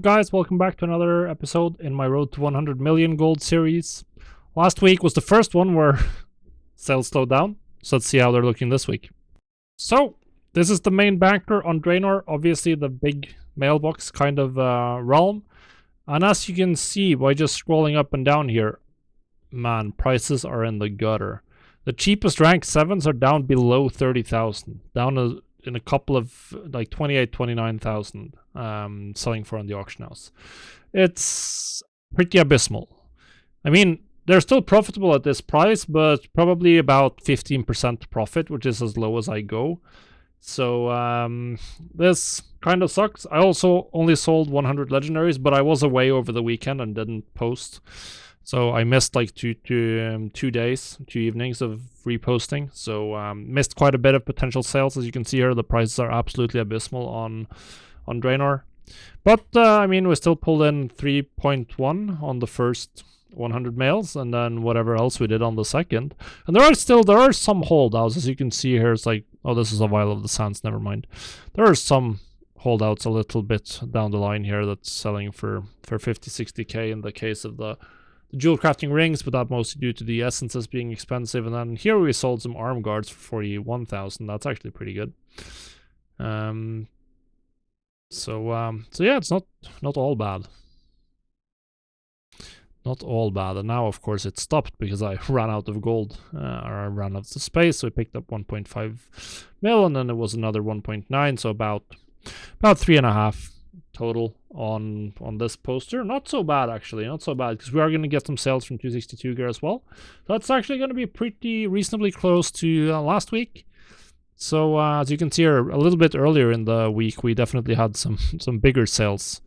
Guys, welcome back to another episode in my Road to 100 Million Gold series. Last week was the first one where sales slowed down, so let's see how they're looking this week. So, this is the main banker on Draenor, obviously the big mailbox kind of realm. And as you can see by just scrolling up and down here, man, prices are in the gutter. The cheapest rank 7s are down below 30,000, down in a couple of like 28, 29,000 selling for on the auction house. It's pretty abysmal. I mean, they're still profitable at this price, but probably about 15% profit, which is as low as I go. So this kind of sucks. I also only sold 100 legendaries, but I was away over the weekend and didn't post. So I missed like two days, 2 evenings of reposting. So missed quite a bit of potential sales. As you can see here, the prices are absolutely abysmal on Draenor. But I mean, we still pulled in 3.1 on the first 100 mails, and then whatever else we did on the second. And there are some holdouts, as you can see here. It's like, oh, this is a Vial of the Sands, never mind. There are some holdouts a little bit down the line here that's selling for 50, 60k in the case of the jewel crafting rings, but that mostly due to the essences being expensive. And then here we sold some arm guards for 41,000. That's actually pretty good. So yeah, it's not all bad. Not all bad. And now, of course, it stopped because I ran out of gold, or I ran out of space. So I picked up 1.5 mil, and then it was another 1.9, so about 3.5 total on this poster. Not so bad, actually, not so bad, because we are going to get some sales from 262 gear as well. That's actually going to be pretty reasonably close to last week. So as you can see here, a little bit earlier in the week, we definitely had some bigger sales,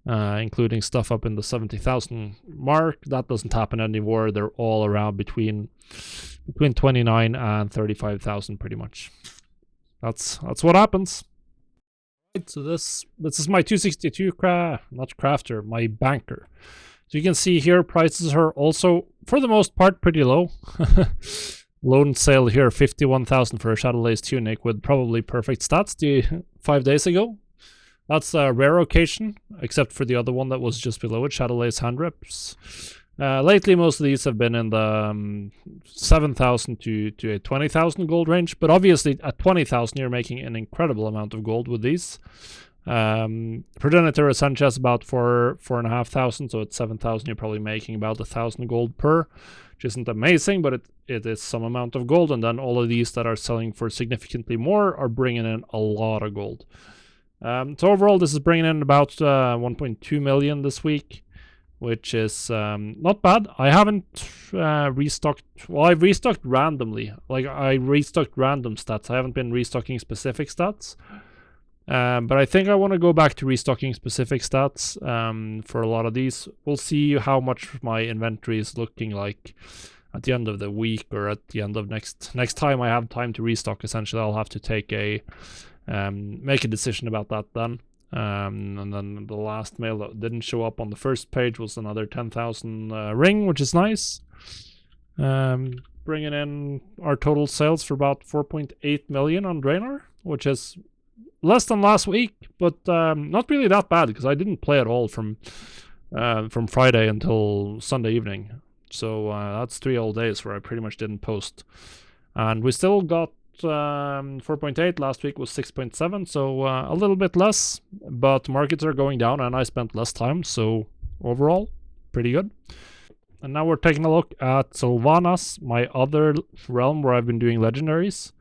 including stuff up in the 70,000 mark. That doesn't happen anymore. They're all around between 29 and 35,000 pretty much. That's what happens. So this is my 262 not crafter, my banker. So you can see here prices are also for the most part pretty low. Lone sale here, 51,000 for a Shadowlace tunic with probably perfect stats 5 days ago. That's a rare occasion, except for the other one that was just below it, Shadowlace hand rips. Lately, most of these have been in the 7,000 to a 20,000 gold range, but obviously at 20,000 you're making an incredible amount of gold with these. Progenitor essentially has about 4,500, so at 7,000 you're probably making about 1,000 gold per, which isn't amazing, but it is some amount of gold. And then all of these that are selling for significantly more are bringing in a lot of gold. So overall, this is bringing in about 1.2 million this week, which is not bad. I haven't restocked. Well, I've restocked randomly. Like, I restocked random stats. I haven't been restocking specific stats. But I think I want to go back to restocking specific stats for a lot of these. We'll see how much my inventory is looking like at the end of the week, or at the end of next time I have time to restock. Essentially, I'll have to take make a decision about that then. And then the last mail that didn't show up on the first page was another 10,000 ring, which is nice. Bringing in our total sales for about 4.8 million on Draenor, which is less than last week, but not really that bad, because I didn't play at all from Friday until Sunday evening. So that's 3 whole days where I pretty much didn't post. And we still got 4.8. Last week was 6.7, so a little bit less, but markets are going down and I spent less time, so overall pretty good. And now we're taking a look at Sylvanas, my other realm where I've been doing legendaries.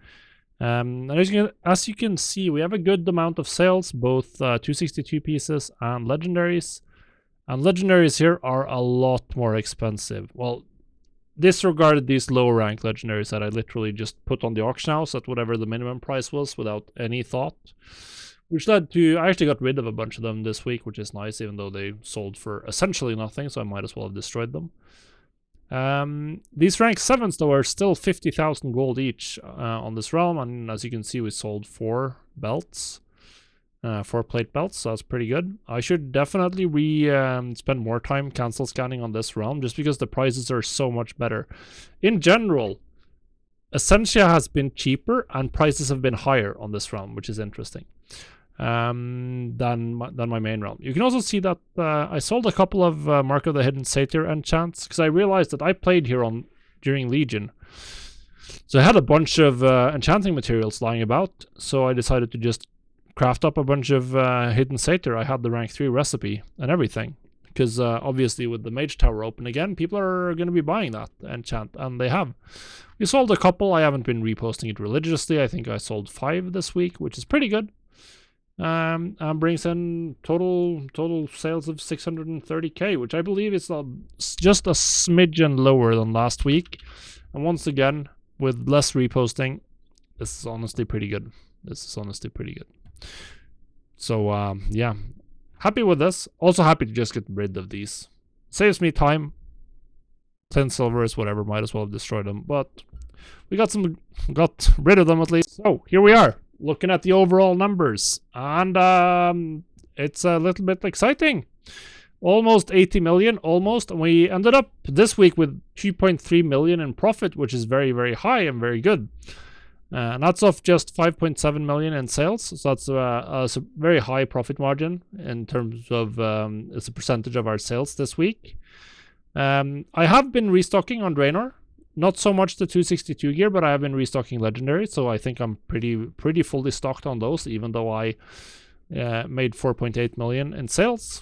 And as you can see, we have a good amount of sales, both 262 pieces and legendaries. And legendaries here are a lot more expensive. Well, disregarded these low rank legendaries that I literally just put on the auction house at whatever the minimum price was without any thought, which led to, I actually got rid of a bunch of them this week, which is nice, even though they sold for essentially nothing, so I might as well have destroyed them. These rank 7s though are still 50,000 gold each on this realm, and as you can see we sold 4 belts. 4 plate belts, so that's pretty good. I should definitely spend more time cancel scanning on this realm, just because the prices are so much better. In general, Essentia has been cheaper and prices have been higher on this realm, which is interesting. than my main realm. You can also see that I sold a couple of Mark of the Hidden Satyr enchants because I realized that I played here during Legion. So I had a bunch of enchanting materials lying about, so I decided to just craft up a bunch of Hidden Satyr. I had the rank 3 recipe and everything. Because obviously with the Mage Tower open again, people are going to be buying that enchant, and they have. We sold a couple. I haven't been reposting it religiously. I think I sold 5 this week, which is pretty good. And brings in total sales of 630k, which I believe is just a smidgen lower than last week. And once again, with less reposting, this is honestly pretty good. So yeah. Happy with this. Also happy to just get rid of these. Saves me time. 10 silvers, whatever. Might as well have destroyed them. But we got rid of them at least. So here we are, looking at the overall numbers. And it's a little bit exciting. Almost 80 million, almost. And we ended up this week with 2.3 million in profit, which is very, very high and very good. And that's off just 5.7 million in sales, so that's a very high profit margin in terms of it's a percentage of our sales this week. I have been restocking on Draenor, not so much the 262 gear, but I have been restocking Legendary, so I think I'm pretty fully stocked on those, even though I made 4.8 million in sales.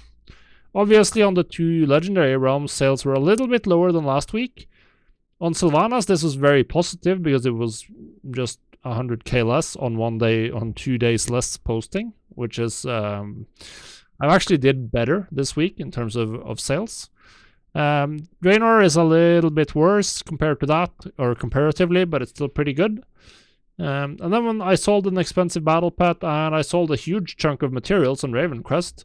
Obviously, on the 2 Legendary realms, sales were a little bit lower than last week. On Sylvanas, this was very positive because it was just 100k less on 2 days less posting, which is I actually did better this week in terms of sales. Draenor is a little bit worse compared to that, or comparatively, but it's still pretty good. And then when I sold an expensive battle pet and I sold a huge chunk of materials on Ravencrest,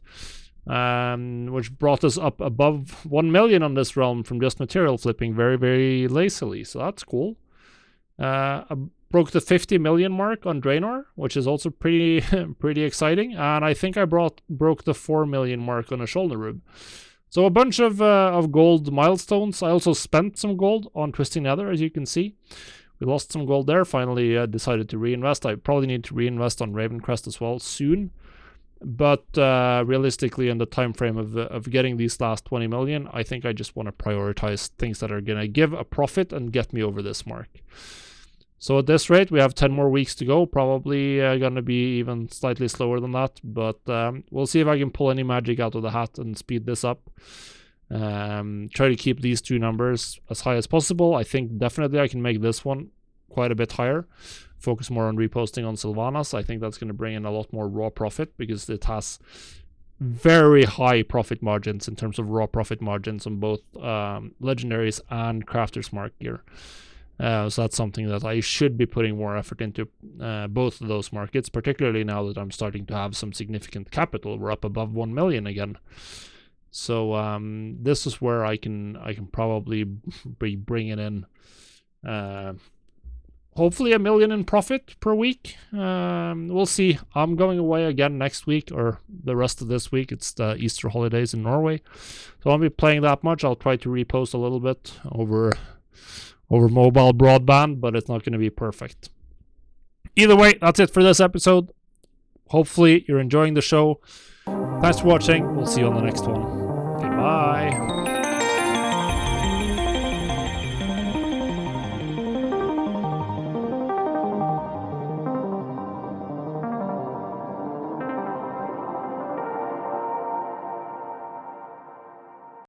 which brought us up above 1 million on this realm from just material flipping very, very lazily, so that's cool. I broke the 50 million mark on Draenor, which is also pretty exciting, and I think I broke the 4 million mark on a shoulder rube. So a bunch of gold milestones. I also spent some gold on Twisting Nether, as you can see. We lost some gold there, finally decided to reinvest. I probably need to reinvest on Ravencrest as well soon. But realistically, in the time frame of getting these last 20 million, I think I just want to prioritize things that are going to give a profit and get me over this mark. So at this rate, we have 10 more weeks to go, probably going to be even slightly slower than that, but we'll see if I can pull any magic out of the hat and speed this up. Try to keep these 2 numbers as high as possible. I think definitely I can make this one quite a bit higher. Focus more on reposting on Sylvanas. I think that's going to bring in a lot more raw profit because it has very high profit margins in terms of raw profit margins on both legendaries and Crafter's Mark gear. So that's something that I should be putting more effort into both of those markets, particularly now that I'm starting to have some significant capital. We're up above 1 million again. So this is where I can probably be bringing in hopefully 1 million in profit per week. We'll see. I'm going away again next week, or the rest of this week. It's the Easter holidays in Norway, so I won't be playing that much. I'll try to repost a little bit over mobile broadband, but it's not going to be perfect. Either way, that's it for this episode. Hopefully you're enjoying the show. Thanks for watching. We'll see you on the next one. Goodbye.